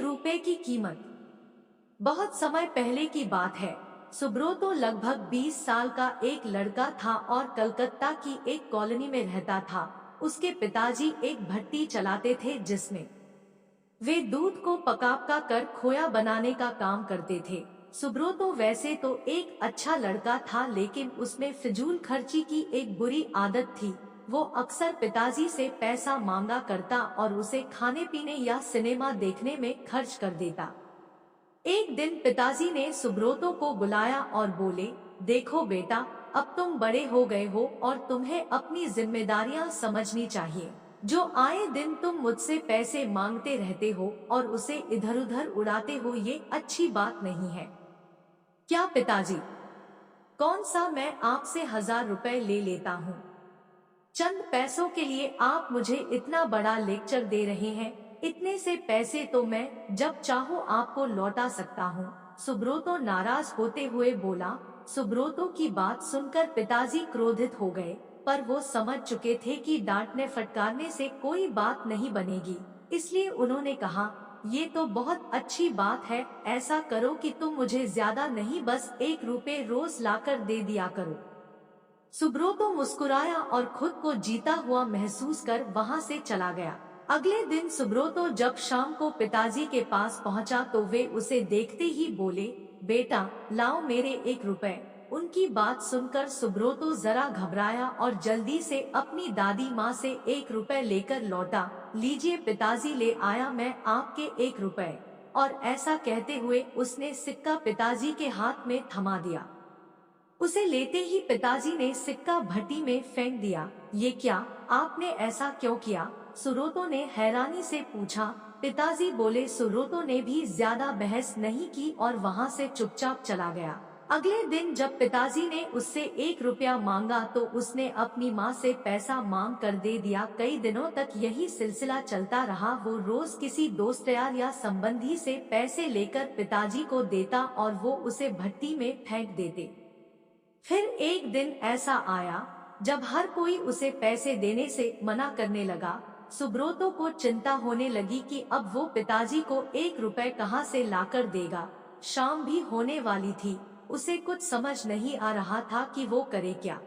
₹1 की कीमत। बहुत समय पहले की बात है। सुब्रोतो लगभग 20 साल का एक लड़का था और कलकत्ता की एक कॉलोनी में रहता था। उसके पिताजी एक भट्टी चलाते थे जिसमें वे दूध को पका कर खोया बनाने का काम करते थे। सुब्रोतो वैसे तो एक अच्छा लड़का था, लेकिन उसमें फिजूल खर्ची की एक बुरी आदत थी। वो अक्सर पिताजी से पैसा मांगा करता और उसे खाने पीने या सिनेमा देखने में खर्च कर देता। एक दिन पिताजी ने सुब्रोतो को बुलाया और बोले, देखो बेटा, अब तुम बड़े हो गए हो और तुम्हें अपनी जिम्मेदारियां समझनी चाहिए। जो आए दिन तुम मुझसे पैसे मांगते रहते हो और उसे इधर उधर उड़ाते हो, ये अच्छी बात नहीं है। क्या पिताजी? कौन सा मैं आपसे 1000 रुपए ले लेता हूँ? चंद पैसों के लिए आप मुझे इतना बड़ा लेक्चर दे रहे हैं। इतने से पैसे तो मैं जब चाहूँ आपको लौटा सकता हूँ। सुब्रोतो नाराज होते हुए बोला। सुब्रोतो की बात सुनकर पिताजी क्रोधित हो गए, पर वो समझ चुके थे कि डांटने फटकारने से कोई बात नहीं बनेगी। इसलिए उन्होंने कहा, ये तो बहुत अच्छी बात है। ऐसा करो कि तुम मुझे ज्यादा नहीं, बस ₹1 रोज लाकर दे दिया करो। सुब्रोतो मुस्कुराया और खुद को जीता हुआ महसूस कर वहां से चला गया। अगले दिन सुब्रोतो जब शाम को पिताजी के पास पहुंचा तो वे उसे देखते ही बोले, बेटा, लाओ मेरे ₹1। उनकी बात सुनकर सुब्रोतो जरा घबराया और जल्दी से अपनी दादी माँ से ₹1 लेकर लौटा। लीजिए पिताजी, ले आया मैं आपके ₹1। और ऐसा कहते हुए उसने सिक्का पिताजी के हाथ में थमा दिया। उसे लेते ही पिताजी ने सिक्का भट्टी में फेंक दिया। ये क्या, आपने ऐसा क्यों किया? सुब्रोतो ने हैरानी से पूछा। पिताजी बोले। सुब्रोतो ने भी ज्यादा बहस नहीं की और वहां से चुपचाप चला गया। अगले दिन जब पिताजी ने उससे ₹1 मांगा तो उसने अपनी माँ से पैसा मांग कर दे दिया। कई दिनों तक यही सिलसिला चलता रहा। वो रोज किसी दोस्त यार या संबंधी से पैसे लेकर पिताजी को देता और वो उसे भट्टी में फेंक देते। फिर एक दिन ऐसा आया जब हर कोई उसे पैसे देने से मना करने लगा। सुब्रोतो को चिंता होने लगी कि अब वो पिताजी को ₹1 कहां से लाकर देगा। शाम भी होने वाली थी। उसे कुछ समझ नहीं आ रहा था कि वो करे क्या।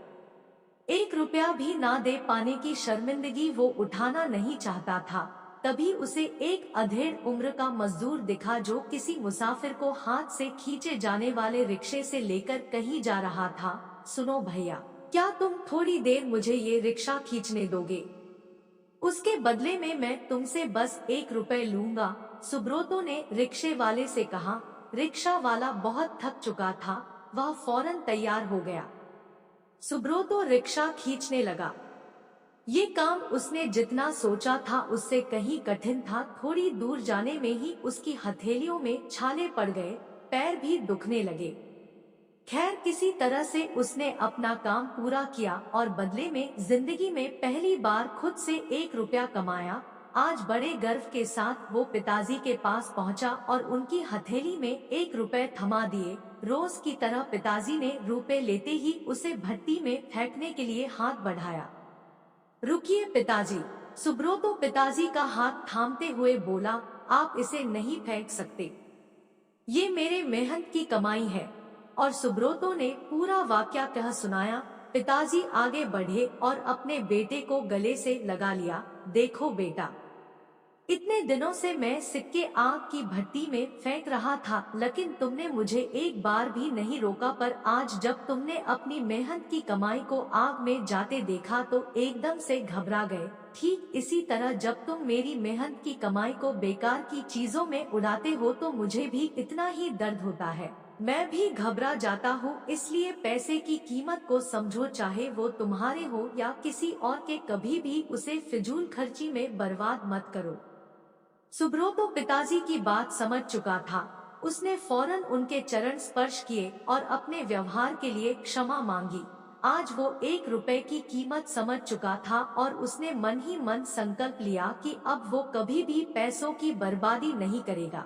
₹1 भी ना दे पाने की शर्मिंदगी वो उठाना नहीं चाहता था। तभी उसे एक अधेड़ उम्र का मजदूर दिखा जो किसी मुसाफिर को हाथ से खींचे जाने वाले रिक्शे से लेकर कहीं जा रहा था। सुनो भैया, क्या तुम थोड़ी देर मुझे ये रिक्शा खींचने दोगे? उसके बदले में मैं तुमसे बस ₹1 लूंगा। सुब्रोतो ने रिक्शे वाले से कहा। रिक्शा वाला बहुत थक चुका था, वह फौरन तैयार हो गया। सुब्रोतो रिक्शा खींचने लगा। ये काम उसने जितना सोचा था उससे कहीं कठिन था। थोड़ी दूर जाने में ही उसकी हथेलियों में छाले पड़ गए, पैर भी दुखने लगे। खैर, किसी तरह से उसने अपना काम पूरा किया और बदले में जिंदगी में पहली बार खुद से ₹1 कमाया। आज बड़े गर्व के साथ वो पिताजी के पास पहुंचा और उनकी हथेली में ₹1 थमा दिए। रोज की तरह पिताजी ने रुपए लेते ही उसे भट्टी में फेंकने के लिए हाथ बढ़ाया। रुकिए पिताजी, सुब्रोतो पिताजी का हाथ थामते हुए बोला, आप इसे नहीं फेंक सकते। ये मेरे मेहनत की कमाई है। और सुब्रोतो ने पूरा वाकया कह सुनाया। पिताजी आगे बढ़े और अपने बेटे को गले से लगा लिया। देखो बेटा, इतने दिनों से मैं सिक्के आग की भट्टी में फेंक रहा था, लेकिन तुमने मुझे एक बार भी नहीं रोका। पर आज जब तुमने अपनी मेहनत की कमाई को आग में जाते देखा तो एकदम से घबरा गए। ठीक इसी तरह जब तुम मेरी मेहनत की कमाई को बेकार की चीजों में उड़ाते हो तो मुझे भी इतना ही दर्द होता है। मैं भी घबरा जाता हूँ। इसलिए पैसे की कीमत को समझो, चाहे वो तुम्हारे हो या किसी और के। कभी भी उसे फिजूल खर्ची में बर्बाद मत करो। सुब्रोतो पिताजी की बात समझ चुका था। उसने फौरन उनके चरण स्पर्श किए और अपने व्यवहार के लिए क्षमा मांगी। आज वो ₹1 की कीमत समझ चुका था और उसने मन ही मन संकल्प लिया कि अब वो कभी भी पैसों की बर्बादी नहीं करेगा।